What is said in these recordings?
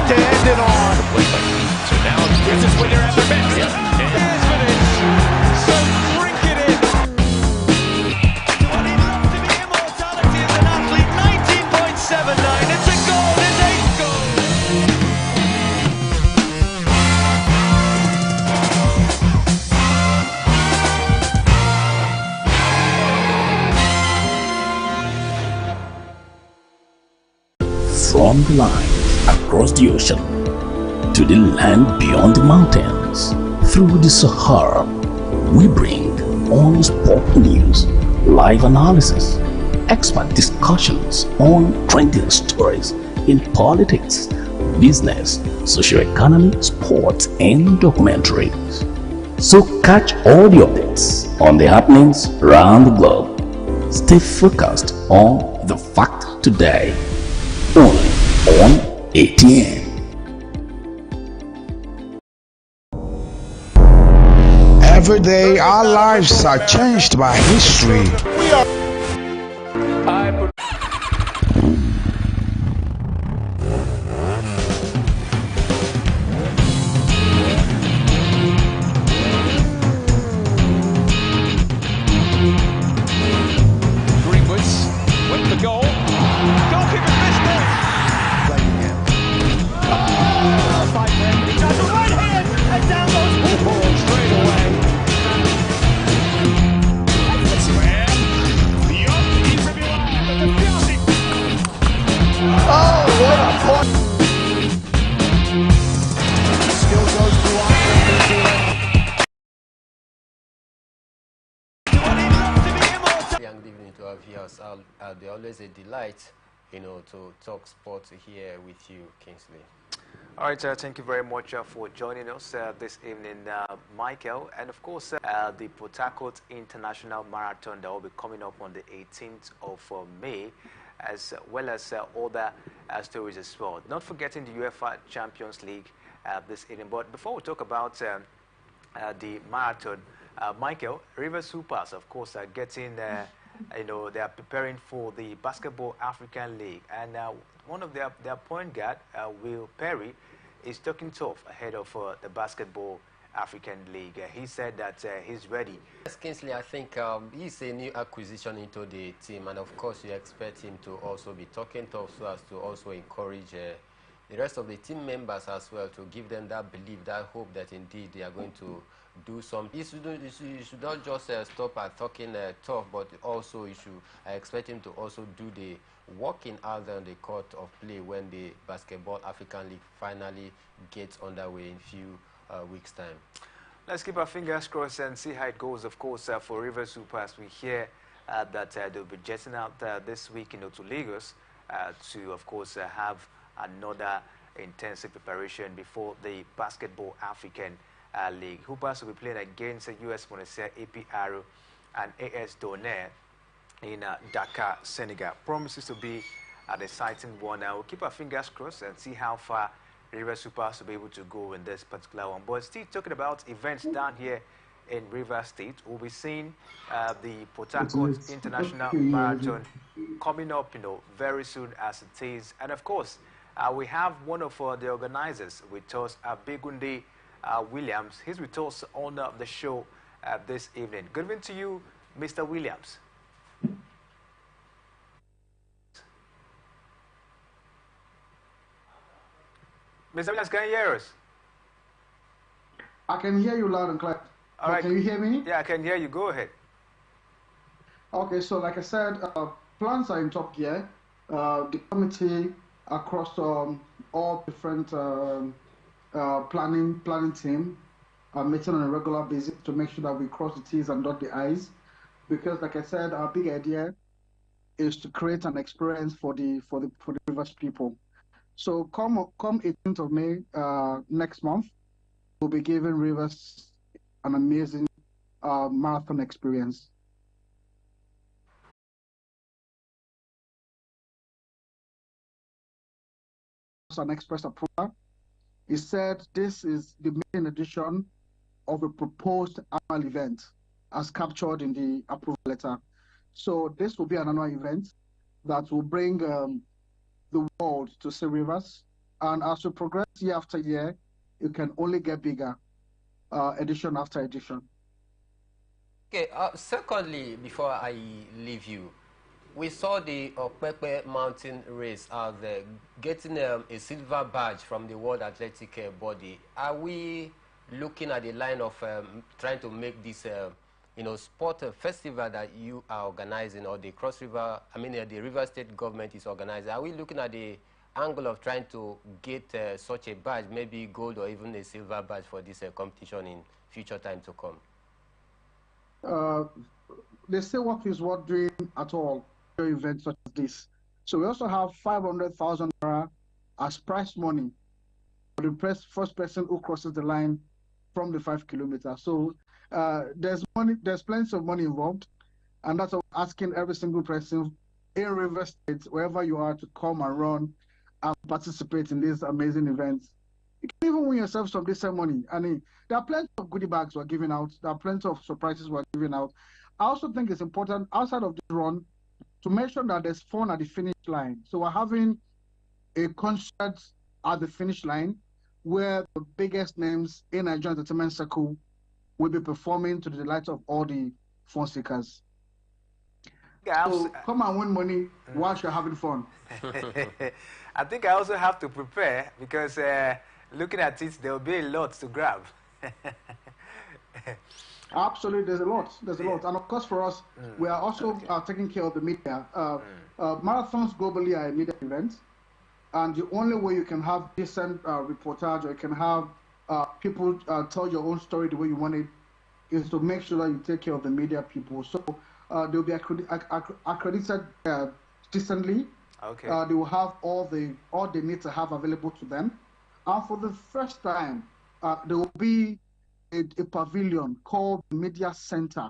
to end it on. So now this is when you're at their best. Yes, minutes. So drink it in. What he loves to be immortality as an athlete. 19.79. It's a goal. It's 8 goals. From the lines across the ocean to the land beyond the mountains, through the Sahara, we bring on sport news, live analysis, expert discussions on trending stories in politics, business, socio-economy, sports, and documentaries. So catch all the updates on the happenings around the globe. Stay focused on the fact today. Only on ATN. Every day, our lives are changed by history. Greenwoods with the goal. Goalkeeper missed it. Right hand and down goes Ball straight away. Oh, what a point! Still goes to Young evening to our viewers. They're always a delight, to talk sports here with you, Kingsley. All right, thank you very much for joining us this evening, Michael. And of course, the Port Harcourt International Marathon that will be coming up on the 18th of May, as well as other stories as well. Not forgetting the UEFA Champions League this evening. But before we talk about the marathon, Michael, River Supers, of course, are getting, they are preparing for the Basketball African League. And one of their point guard, Will Perry, is talking tough ahead of the Basketball African League. He said that he's ready. Yes, Kingsley, I think he's a new acquisition into the team. And of course, you expect him to also be talking tough so as to also encourage the rest of the team members as well, to give them that belief, that hope that indeed they are going to do something. You should not just stop at talking tough, but also I expect him to also do the working out there on the court of play when the Basketball African League finally gets underway in a few weeks' time. Let's keep our fingers crossed and see how it goes. Of course, for River Supers, we hear that they'll be jetting out this week, to Lagos to, of course, have another intensive preparation before the Basketball African League. Hoopers will be playing against US Monastir, APR, and AS Donaire in Dakar, Senegal. Promises to be an exciting one. We'll keep our fingers crossed and see how far River Supers will be able to go in this particular one. But still talking about events down here in River State, we'll be seeing the Port Harcourt International Marathon coming up, very soon as it is. And of course, we have one of the organizers with us, Begunde Williams. He's with us on the show this evening. Good evening to you, Mr. Williams. Mr. Williams, can you hear us? I can hear you loud and clear. All right. Can you hear me? Yeah, I can hear you. Go ahead. Okay, so like I said, plans are in top gear. The committee across all different planning team are meeting on a regular basis to make sure that we cross the T's and dot the I's. Because like I said, our big idea is to create an experience for the Rivers people. So come 18th of May next month, we'll be giving Rivers an amazing marathon experience. An express approval. He said this is the main edition of a proposed annual event as captured in the approval letter. So this will be an annual event that will bring the world to see Rivers. And as we progress year after year, it can only get bigger, edition after edition. Okay, secondly, before I leave you, we saw the Okpekpe Mountain Race out there getting a silver badge from the World Athletic Body. Are we looking at the line of trying to make this, sport festival that you are organizing, or the Cross River, the River State government is organizing? Are we looking at the angle of trying to get such a badge, maybe gold or even a silver badge for this competition in future time to come? They say what is worth doing at all events such as this. So we also have 500,000 naira as prize money for the first person who crosses the line from the 5 kilometers. So there's plenty of money involved, and that's what I'm asking every single person in River State, wherever you are, to come and run and participate in these amazing events. You can even win yourself some decent money. I mean, there are plenty of goodie bags we're giving out. There are plenty of surprises we're giving out. I also think it's important, outside of this run, to mention that there's fun at the finish line. So we're having a concert at the finish line where the biggest names in Nigerian entertainment circle will be performing to the delight of all the fun seekers. So come and win money whilst you're having fun. I think I also have to prepare, because looking at it, there will be a lot to grab. Absolutely, there's a lot. There's a lot. And of course, for us, we are also taking care of the media. Marathons globally are a media event. And the only way you can have decent reportage, or you can have people tell your own story the way you want it, is to make sure that you take care of the media people. So they'll be accredited decently. Okay. They will have all they need to have available to them. And for the first time, there will be a pavilion called Media Center,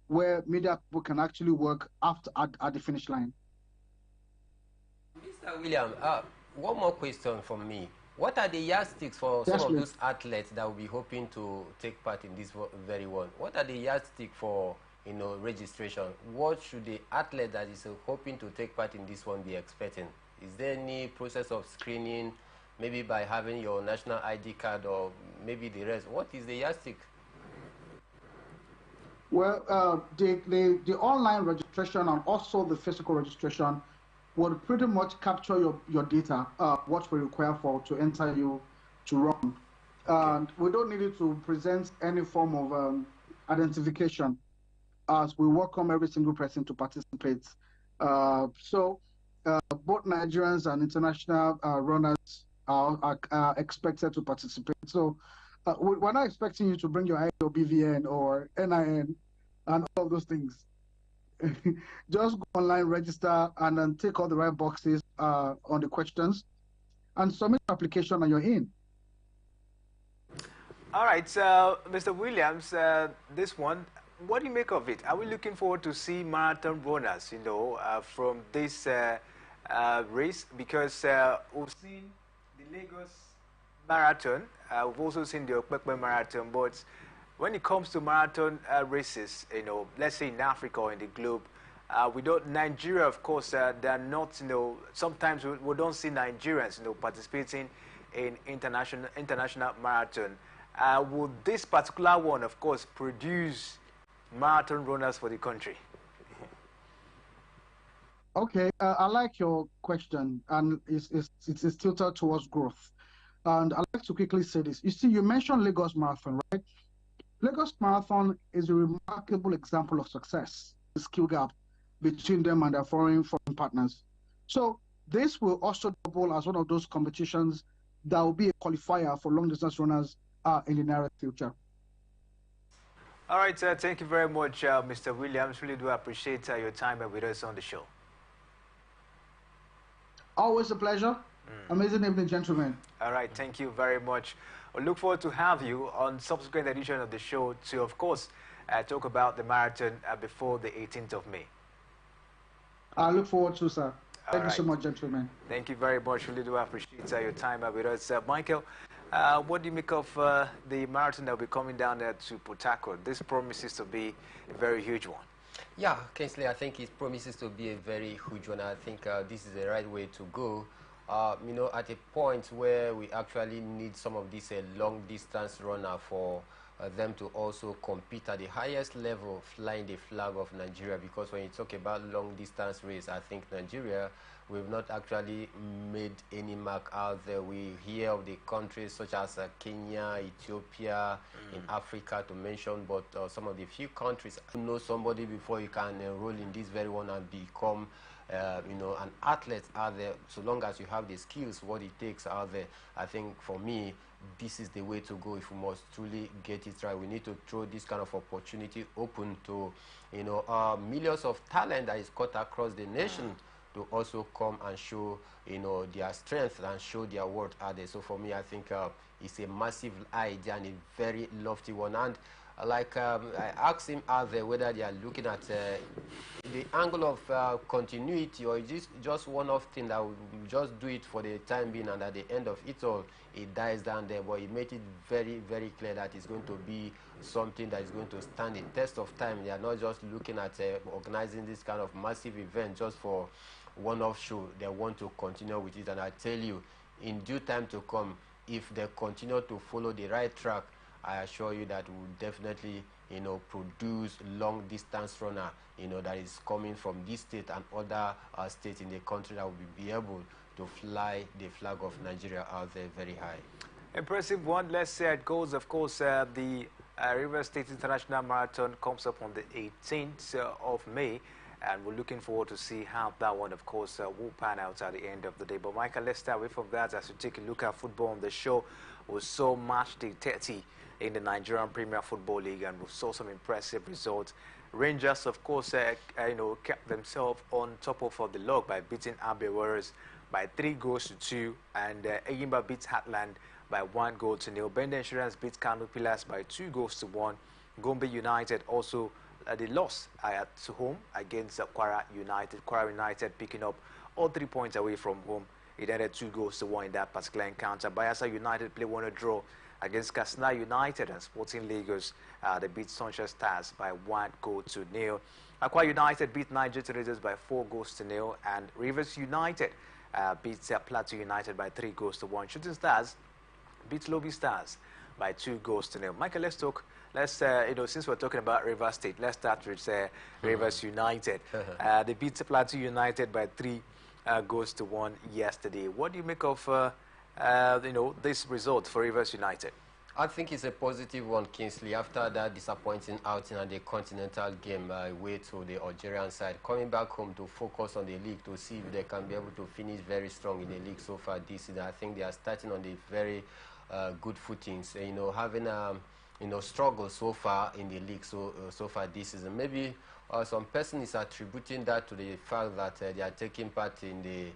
where media people can actually work at the finish line. Mr. William, one more question from me. What are the yardsticks for some of those athletes that will be hoping to take part in this very one? What are the yardsticks for registration? What should the athlete that is hoping to take part in this one be expecting? Is there any process of screening, maybe by having your national ID card, or maybe the rest? What is the yardstick? Well, the online registration and also the physical registration will pretty much capture your data, what we require to enter you to run. Okay. And we don't need you to present any form of identification, as we welcome every single person to participate. So both Nigerians and international runners are expected to participate. So we're not expecting you to bring your ID or BVN or NIN and all of those things. Just go online, register, and then take all the right boxes on the questions, and submit your application, and you're in. All right, so Mr. Williams, this one, what do you make of it? Are we looking forward to see marathon runners, from this race? Because we've seen the Lagos Marathon, we've also seen the Okpekpe Marathon, but when it comes to marathon races, let's say in Africa or in the globe, Nigeria, of course, they're not, sometimes we don't see Nigerians, participating in international marathon. Would this particular one, of course, produce marathon runners for the country? Okay, I like your question, and it's tilted towards growth. And I'd like to quickly say this. You see, you mentioned Lagos Marathon, right? Lagos Marathon is a remarkable example of success, the skill gap between them and their foreign partners. So this will also double as one of those competitions that will be a qualifier for long-distance runners in the near future. All right, thank you very much, Mr. Williams. Really do appreciate your time with us on the show. Always a pleasure. Amazing evening, gentlemen. All right, thank you very much. I look forward to have you on subsequent edition of the show to, of course, talk about the marathon before the 18th of May. I look forward to, sir. Thank you so much, gentlemen. Thank you very much. Really do appreciate your time with us. Michael, what do you make of the marathon that will be coming down there to Port Harcourt? This promises to be a very huge one. Yeah, Kingsley, I think it promises to be a very huge one. I think this is the right way to go. you know, at a point where we actually need some of these long distance runner for them to also compete at the highest level, flying the flag of Nigeria. Because when you talk about long distance race, I think Nigeria, we've not actually made any mark out there. We hear of the countries such as Kenya, Ethiopia, in Africa to mention, but some of the few countries, you know somebody before you can enroll in this very one and become you know, an athlete out there. So long as you have the skills, what it takes out there, I think for me, this is the way to go if we must truly get it right. We need to throw this kind of opportunity open to, you know, millions of talent that is cut across the nation to also come and show, you know, their strength and show their worth out there. So for me, I think it's a massive idea and a very lofty one. And like I asked him out there whether they are looking at the angle of continuity, or is this just one-off thing that will just do it for the time being, and at the end of it all, it dies down there. But he made it very, very clear that it's going to be something that is going to stand the test of time. They are not just looking at organizing this kind of massive event just for one-off show. They want to continue with it, and I tell you, in due time to come, if they continue to follow the right track, I assure you that we will definitely, you know, produce long distance runner, you know, that is coming from this state and other states in the country that will be able to fly the flag of Nigeria out there very high. Impressive one. Let's say it goes. Of course, the Rivers State International Marathon comes up on the 18th of May. And we're looking forward to see how that one, of course, will pan out at the end of the day. But, Michael, let's start away from that as we take a look at football on the show. We saw match day 30 in the Nigerian Premier Football League, and we saw some impressive results. Rangers, of course, you know, kept themselves on top of the log by beating Abia Warriors by 3-2, and Eyimba beat Heartland by 1-0. Bend Insurance beat Kano Pillars by 2-1. Gombe United also they lost at home against Kwara United. Kwara United picking up all 3 points away from home. It ended 2-1 in that particular encounter. Bayelsa United play 1-1 draw against Katsina United, and Sporting Lagos they beat Sunshine Stars by 1-0. Akwa United beat Niger Tornadoes by 4-0, and Rivers United beat Plateau United by 3-1. Shooting Stars beat Lobby Stars by 2-0. Michael, let's talk. Let's, you know, since we're talking about Rivers State, let's start with Rivers United. They beat Plateau United by 3-1 yesterday. What do you make of, you know, this result for Rivers United? I think it's a positive one, Kingsley. After that disappointing outing at the Continental game away to the Algerian side, coming back home to focus on the league to see if they can be able to finish very strong in the league so far this season. I think they are starting on the very good footings. You know, having you know, struggle so far in the league so far this season. Maybe some person is attributing that to the fact that they are taking part in the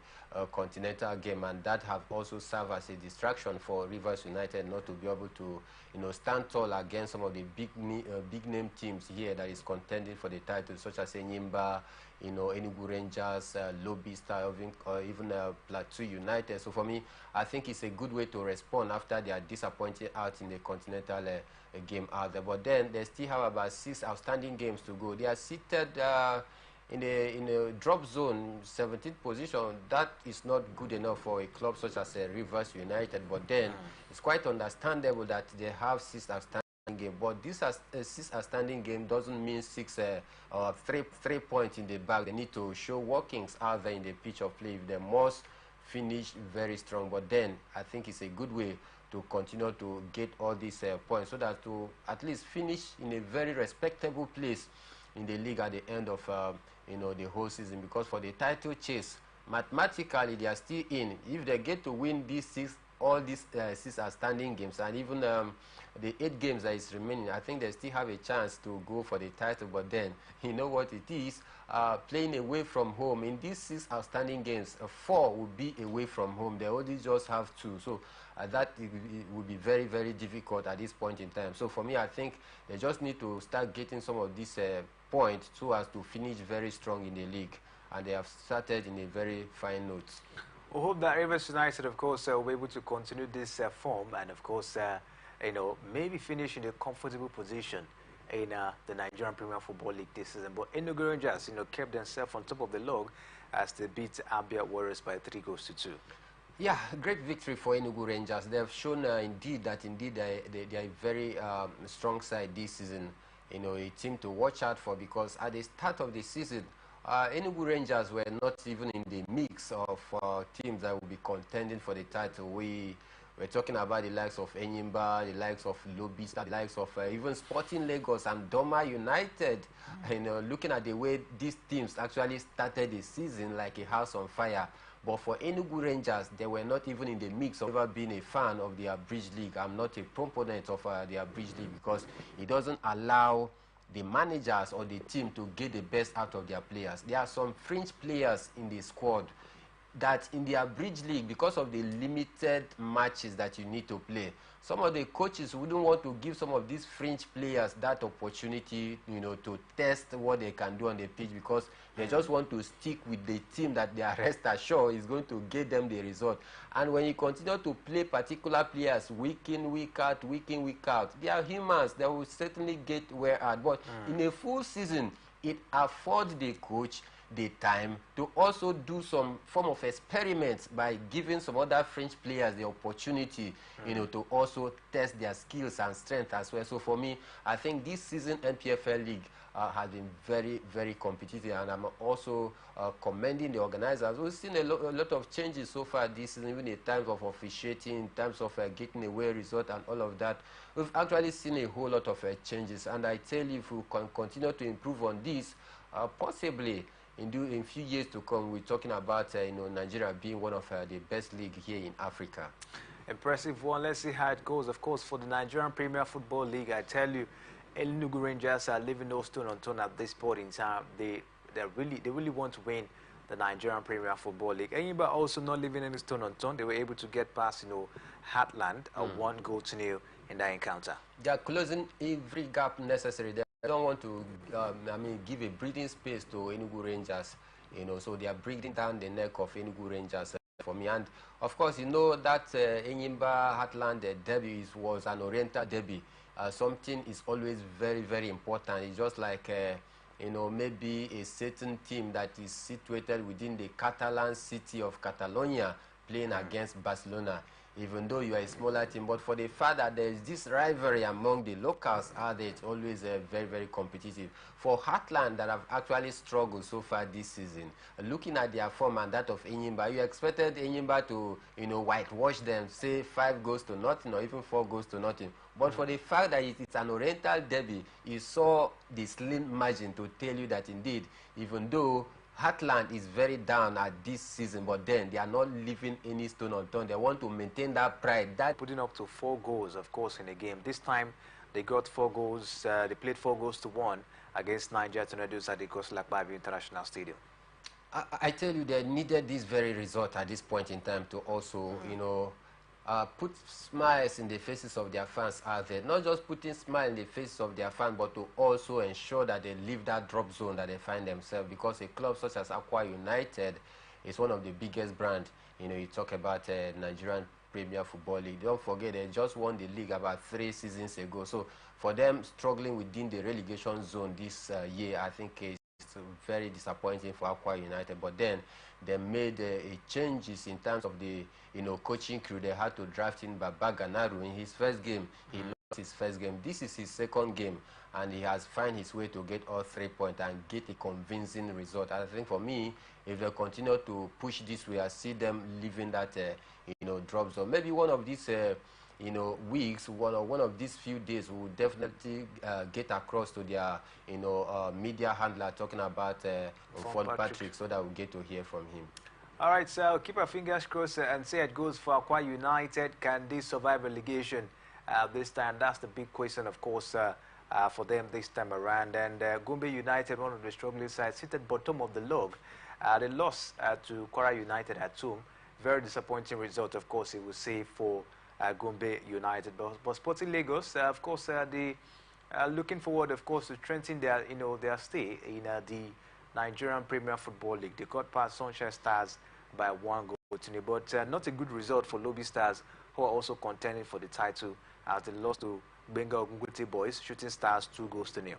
Continental game, and that have also served as a distraction for Rivers United not to be able to, you know, stand tall against some of the big name teams here that is contending for the title, such as Enyimba, you know, Enugu Rangers, Lobby Star, even Plateau United. So for me, I think it's a good way to respond after they are disappointed out in the Continental game out there. But then they still have about 6 outstanding games to go. They are seated in a drop zone, 17th position. That is not good enough for a club such as Rivers United. But then it's quite understandable that they have 6 outstanding game, but this 6 outstanding game doesn't mean 6 or 3 points in the bag. They need to show workings out there in the pitch of play. They must finish very strong. But then I think it's a good way to continue to get all these points, so that to at least finish in a very respectable place in the league at the end of you know, the whole season. Because for the title chase, mathematically they are still in. If they get to win all these 6 outstanding games, and even the 8 games that is remaining, I think they still have a chance to go for the title. But then, you know what it is, playing away from home. In these 6 outstanding games, 4 will be away from home. They only just have 2. So that it will be very, very difficult at this point in time. So for me, I think they just need to start getting some of these points so as to finish very strong in the league. And they have started in a very fine note. We hope that Rivers United, of course, will be able to continue this form, and of course, you know, maybe finish in a comfortable position in the Nigerian Premier Football League this season. But Enugu Rangers, you know, kept themselves on top of the log as they beat Abia Warriors by 3-2. Yeah, great victory for Enugu Rangers. They have shown indeed that they are a very strong side this season. You know, a team to watch out for, because at the start of the season, Enugu Rangers were not even in the mix of teams that will be contending for the title. We're talking about the likes of Enyimba, the likes of Lobista, the likes of even Sporting Lagos and Doma United. You know, looking at the way these teams actually started the season like a house on fire. But for Enugu Rangers, they were not even in the mix of ever being a fan of the Abridged League. I'm not a proponent of the Abridged League, because it doesn't allow the managers or the team to get the best out of their players. There are some fringe players in the squad that in the Abridged League, because of the limited matches that you need to play, some of the coaches wouldn't want to give some of these fringe players that opportunity, you know, to test what they can do on the pitch, because they just want to stick with the team that they are rest assured is going to get them the result. And when you continue to play particular players week in, week out, they are humans. They will certainly get wear out. But in a full season, it affords the coach the time to also do some form of experiments by giving some other French players the opportunity, you know, to also test their skills and strength as well. So for me, I think this season NPFL League has been very, very competitive, and I'm also commending the organizers. We've seen a lot of changes so far this season, even in terms of officiating, in terms of getting away result and all of that. We've actually seen a whole lot of changes, and I tell you, if we can continue to improve on this, possibly in few years to come, we're talking about you know, Nigeria being one of the best league here in Africa. Impressive one. Let's see how it goes. Of course, for the Nigerian Premier Football League, I tell you, Enugu Rangers are leaving no stone unturned at this point in time. They really want to win the Nigerian Premier Football League. Enyimba also not leaving any stone unturned. They were able to get past, you know, Heartland, 1-0 in that encounter. They are closing every gap necessary. They don't want to, give a breathing space to Enugu Rangers, you know, so they are breathing down the neck of Enugu Rangers for me. And of course, you know that Enyimba Heartland derby was an Oriental derby. Something is always very, very important. It's just like, you know, maybe a certain team that is situated within the Catalan city of Catalonia playing against Barcelona. Even though you are a smaller team, but for the fact that there is this rivalry among the locals, it's always very, very competitive. For Heartland, that have actually struggled so far this season, looking at their form and that of Enyimba, you expected Enyimba to, you know, whitewash them, say 5 goals to nothing or even 4 goals to nothing. But for the fact that it's an Oriental derby, you saw the slim margin to tell you that indeed, even though Heartland is very down at this season, but then they are not leaving any stone unturned. They want to maintain that pride. That putting up to 4 goals, of course, in a game. This time, they got 4 goals. They played 4 goals to 1 against Niger Tornadoes at the Goslak International Stadium. I tell you, they needed this very result at this point in time to also, you know, put smiles in the faces of their fans out there. Not just putting smiles in the faces of their fans, but to also ensure that they leave that drop zone that they find themselves. Because a club such as Aqua United is one of the biggest brands. You know, you talk about Nigerian Premier Football League. Don't forget, they just won the league about 3 seasons ago. So for them struggling within the relegation zone this year, I think it's very disappointing for Aqua United. But then they made changes in terms of the, you know, coaching crew. They had to draft in Baba Ganaru. In his first game, he lost his first game. This is his second game, and he has found his way to get all 3 points and get a convincing result. I think for me, if they continue to push this way, I see them leaving that, you know, drop zone. Maybe one of these, you know, weeks, one of these few days, will definitely get across to their, you know, media handler talking about Ford Patrick, so that we'll get to hear from him. All right, so keep our fingers crossed and say it goes for Aqua United. Can they survive relegation this time? That's the big question, of course, for them this time around. And Gombe United, one of the strongest sides, sit at bottom of the log. They lost to Kwara United at home. Very disappointing result, of course, it will say for Gombe United. But Sporting Lagos, of course, they are looking forward, of course, to strengthen their, you know, their stay in the Nigerian Premier Football League. They got past Sunshine Stars by 1 goal to 0, but not a good result for Lobby Stars, who are also contending for the title as they lost to Benga Ogunguti Boys, Shooting Stars 2 goals to 0.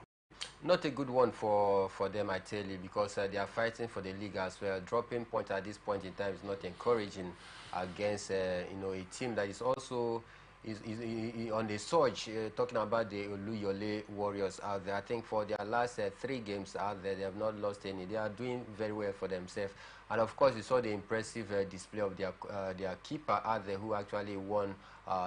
Not a good one for them, I tell you, because they are fighting for the league as well. Dropping points at this point in time is not encouraging against a team that is also is on the surge. Talking about the Oluyole Warriors out there, I think for their last 3 games out there, they have not lost any. They are doing very well for themselves, and of course, you saw the impressive display of their keeper out there, who actually won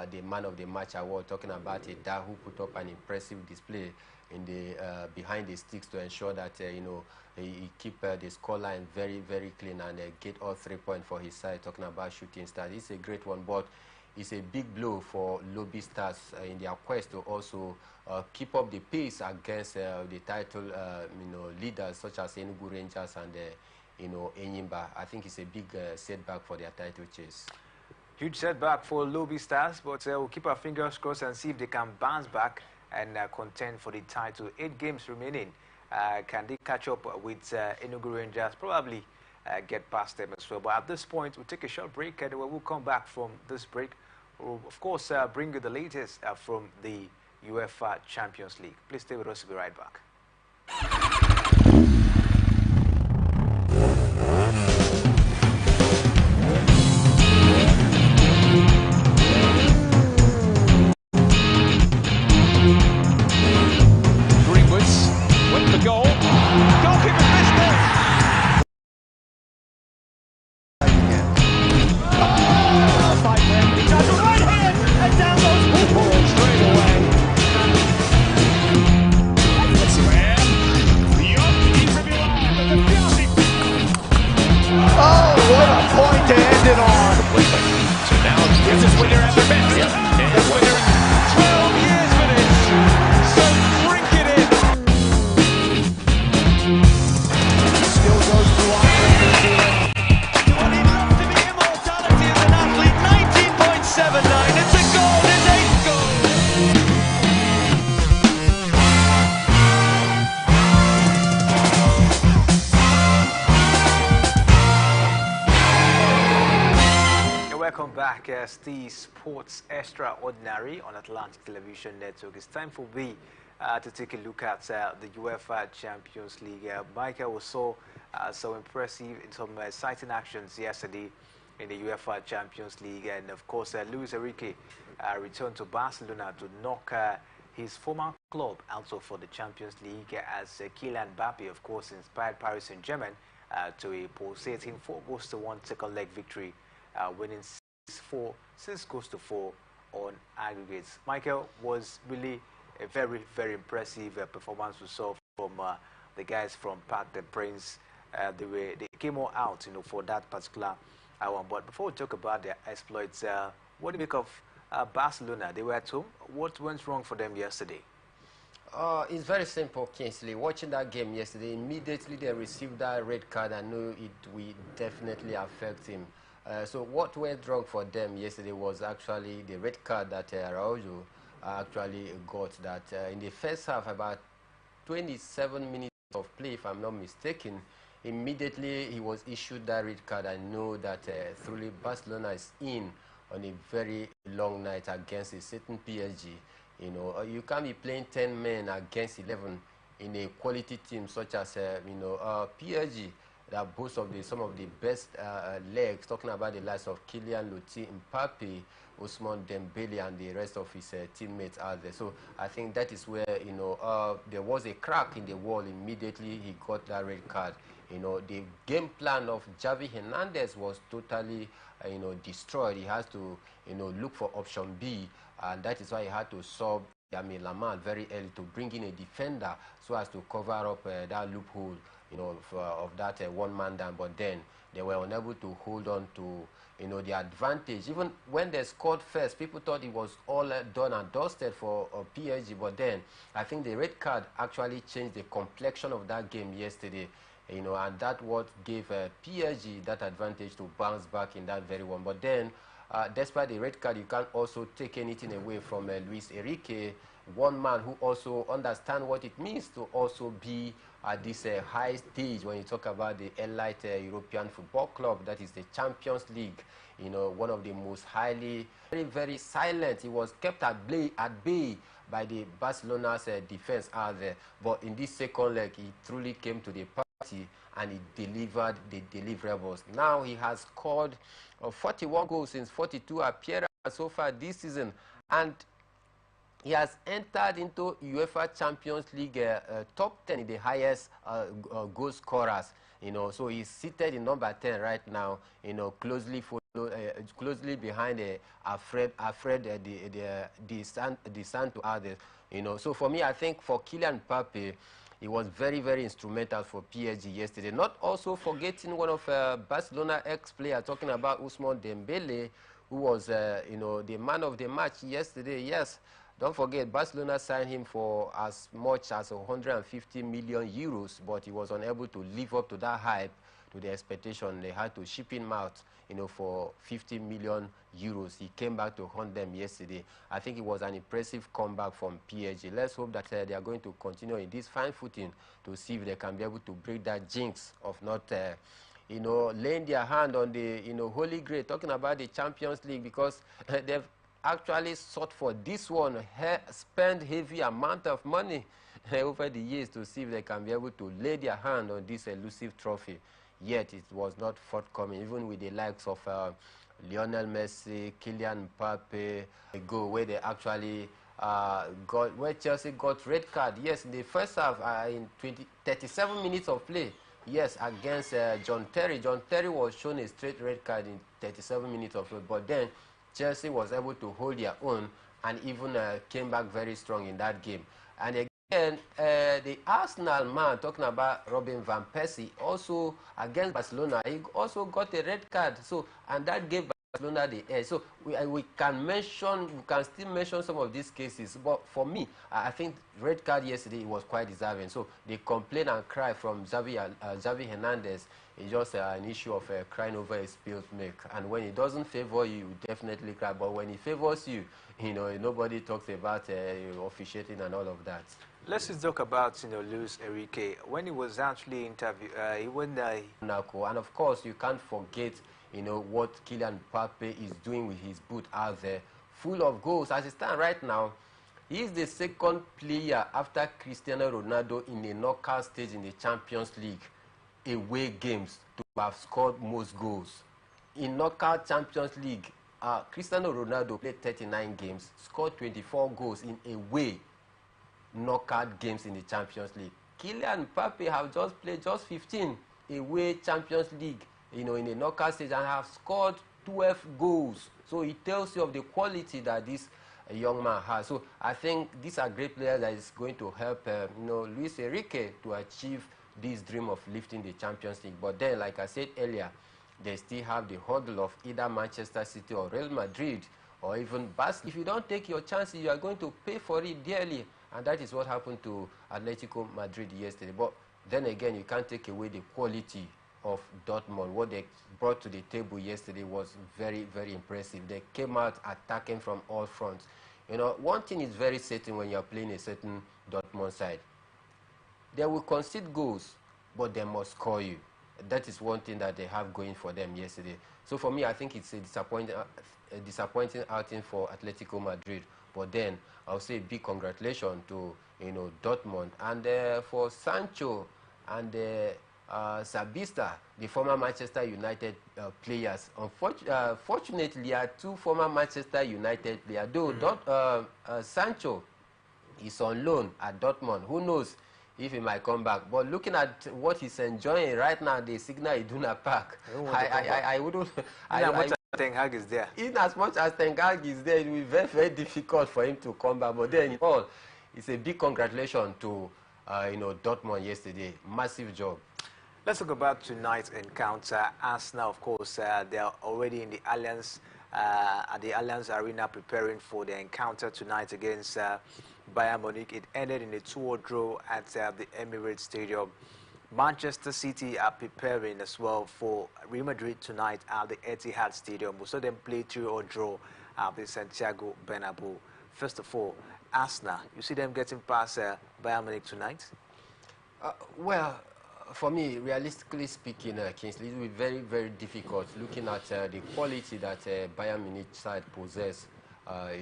the Man of the Match award. Talking about Ida, who put up an impressive display in the behind the sticks to ensure that he keep the scoreline very, very clean and get all 3 points for his side. Talking about Shooting Stars, it's a great one, but it's a big blow for Lobby Stars in their quest to also keep up the pace against the title leaders such as Enugu Rangers and Enyimba. I think it's a big setback for their title chase. Huge setback for Lobby Stars, but we'll keep our fingers crossed and see if they can bounce back and contend for the title. 8 games remaining. Can they catch up with Enugu Rangers? Probably get past them as well. But at this point, we'll take a short break, and when we'll come back from this break, we'll, of course, bring you the latest from the UEFA Champions League. Please stay with us. We'll be right back. Welcome back, the Sports Extraordinary on Atlantic Television Network. It's time for me to take a look at the UEFA Champions League. Michael, we saw some impressive, some exciting actions yesterday in the UEFA Champions League, and of course, Luis Enrique returned to Barcelona to knock his former club out of for the Champions League, as Kylian Mbappe, of course, inspired Paris Saint-Germain to a pulsating 4-1 second leg victory, winning 6-4 on aggregates. Michael, was really a very, very impressive performance we saw from the guys from Parc des Princes. They came all out, for that particular one. But before we talk about their exploits, what do you make of Barcelona? They were at home. What went wrong for them yesterday? It's very simple, Kingsley. Watching that game yesterday, immediately they received that red card. I knew it will definitely affect him. So what went wrong for them yesterday was actually the red card that Araujo actually got. That in the first half, about 27 minutes of play, if I'm not mistaken, immediately he was issued that red card. I know that truly Barcelona is in on a very long night against a certain PSG. You can't be playing 10 men against 11 in a quality team such as PSG. That boasts of some of the best legs, talking about the likes of Kylian Mbappe, Ousmane Dembele, and the rest of his teammates out there. So I think that is where there was a crack in the wall immediately he got that red card. The game plan of Javi Hernandez was totally destroyed. He has to look for option B, and that is why he had to sub Lamine Yamal very early to bring in a defender so as to cover up that loophole of that one-man down. But then they were unable to hold on to the advantage. Even when they scored first, people thought it was all done and dusted for PSG. But then I think the red card actually changed the complexion of that game yesterday. And that what gave PSG that advantage to bounce back in that very one. But then, despite the red card, you can't also take anything away from Luis Enrique, one man who also understands what it means to also be at this high stage when you talk about the elite European football club, that is the Champions League. You know, one of the most highly, very, very silent. He was kept at bay by the Barcelona's defense out there. But in this second leg, he truly came to the party and he delivered the deliverables. Now he has scored 41 goals since 42 appearances so far this season. And he has entered into UEFA Champions League top 10 in the highest goal scorers. You know, so he's seated in number 10 right now. You know, closely behind Alfred the Santo others. You know, so for me, I think for Kylian Mbappe, he was very, very instrumental for PSG yesterday. Not also forgetting one of Barcelona ex-players, talking about Ousmane Dembele, who was, you know, the man of the match yesterday. Yes, don't forget, Barcelona signed him for as much as 150 million euros, but he was unable to live up to that hype, to the expectation. They had to ship him out, you know, for 50 million euros. He came back to haunt them yesterday. I think it was an impressive comeback from PSG. Let's hope that they are going to continue in this fine footing to see if they can be able to break that jinx of not, you know, laying their hand on the, you know, Holy Grail, talking about the Champions League, because they've actually sought for this one, spend heavy amount of money over the years to see if they can be able to lay their hand on this elusive trophy. Yet it was not forthcoming, even with the likes of Lionel Messi, Kylian Mbappe, a goal where they actually where Chelsea got red card. Yes, in the first half, in 37 minutes of play, yes, against John Terry. John Terry was shown a straight red card in 37 minutes of play, but then Chelsea was able to hold their own and even came back very strong in that game. And again, the Arsenal man, talking about Robin van Persie, also against Barcelona, he also got a red card. So, and that gave Barcelona the edge. So we can still mention some of these cases. But for me, I think red card yesterday was quite deserving. So the complaint and cry from Xavi Hernandez is just an issue of crying over a spilled milk. And when it doesn't favor you, you definitely cry. But when it favors you, you know, nobody talks about officiating and all of that. Let's just talk about, you know, Luis Enrique. When he was actually interviewed, and of course, you can't forget, you know, what Kylian Mbappe is doing with his boot out there, full of goals. As it stands right now, he is the second player after Cristiano Ronaldo in the knockout stage in the Champions League away games to have scored most goals. In knockout Champions League, Cristiano Ronaldo played 39 games, scored 24 goals in away knockout games in the Champions League. Kylian Mbappe have just played just 15 away Champions League, you know, in the knockout stage, and have scored 12 goals. So it tells you of the quality that this young man has. So I think these are great players that is going to help, you know, Luis Enrique to achieve this dream of lifting the Champions League. But then, like I said earlier, they still have the hurdle of either Manchester City or Real Madrid or even Barcelona. If you don't take your chances, you are going to pay for it dearly. And that is what happened to Atletico Madrid yesterday. But then again, you can't take away the quality of Dortmund. What they brought to the table yesterday was very, very impressive. They came out attacking from all fronts. You know, one thing is very certain when you're playing a certain Dortmund side. They will concede goals, but they must score you. That is one thing that they have going for them yesterday. So for me, I think it's a disappointing outing for Atletico Madrid. But then I'll say big congratulations to, you know, Dortmund, and for Sancho and Sabista, the former Manchester United players. Fortunately, are two former Manchester United players. Though Sancho is on loan at Dortmund, who knows if he might come back. But looking at what he's enjoying right now, the signal Iduna Park, I wouldn't. Ten Hag is there. In as much as Ten Hag is there, it will be very, very difficult for him to come back. But then, all, it's a big congratulations to you know, Dortmund yesterday. Massive job. Let's talk about tonight's encounter. Arsenal, of course, they are already in the Allianz at the Allianz Arena preparing for the encounter tonight against Bayern Munich. It ended in a 2-2 draw at the Emirates Stadium. Manchester City are preparing as well for Real Madrid tonight at the Etihad Stadium. We saw them play 2-2 draw at the Santiago Bernabeu. First of all, Arsenal, you see them getting past Bayern Munich tonight? Well, for me, realistically speaking, Kingsley, it will be very, very difficult looking at the quality that Bayern Munich side possess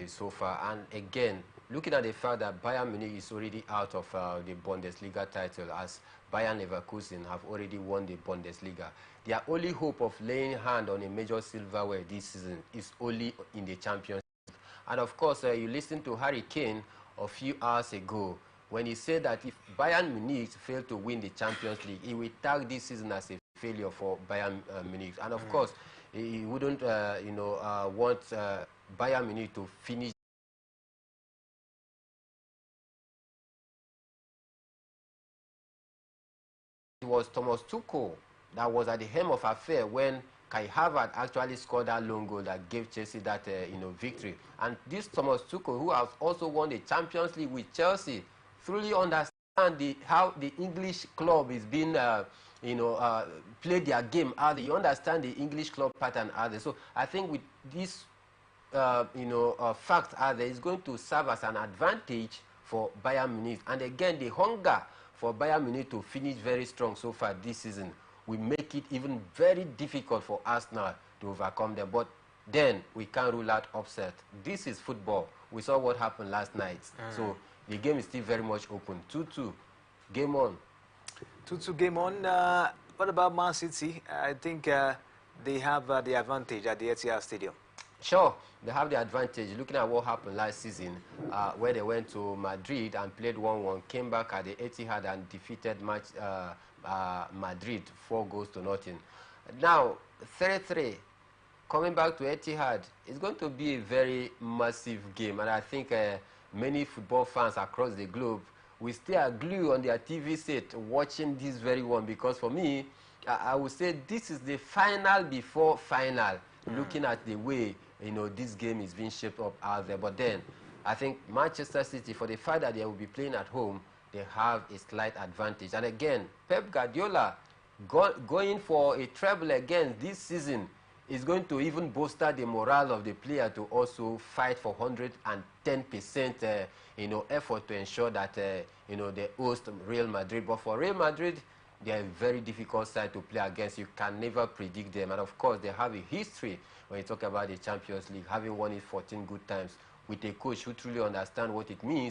so far. And again, looking at the fact that Bayern Munich is already out of the Bundesliga title, as Bayern Leverkusen have already won the Bundesliga. Their only hope of laying hand on a major silverware this season is only in the Champions League. And of course, you listened to Harry Kane a few hours ago when he said that if Bayern Munich fail to win the Champions League, he will tag this season as a failure for Bayern Munich. And of course, he wouldn't, want Bayern Munich to finish. It was Thomas Tuchel that was at the helm of affair when Kai Havertz actually scored that lone goal that gave Chelsea that victory. And this Thomas Tuchel, who has also won the Champions League with Chelsea, truly understand how the English club is being play their game out there. You understand the English club pattern out there. So I think with this fact out there, is going to serve as an advantage for Bayern Munich. And again, the hunger for Bayern Munich to finish very strong so far this season will make it even very difficult for Arsenal to overcome them. But then we can't rule out upset. This is football. We saw what happened last night. So the game is still very much open. 2-2. Game on. 2-2 game on. What about Man City? I think they have the advantage at the Etihad Stadium. Sure, they have the advantage. Looking at what happened last season, where they went to Madrid and played 1-1, came back at the Etihad and defeated Madrid 4-0. Now, 3-3, coming back to Etihad, it's going to be a very massive game. And I think many football fans across the globe will stay glued on their TV set watching this very one. Because for me, I would say this is the final before final, looking at the way this game is being shaped up out there. But then I think Manchester City, for the fact that they will be playing at home, they have a slight advantage. And again, Pep Guardiola going for a treble again this season is going to even bolster the morale of the player to also fight for 110% effort to ensure that they host Real Madrid. But for Real Madrid, they are a very difficult side to play against. You can never predict them. And of course, they have a history when you talk about the Champions League, having won it 14 good times with a coach who truly understands what it means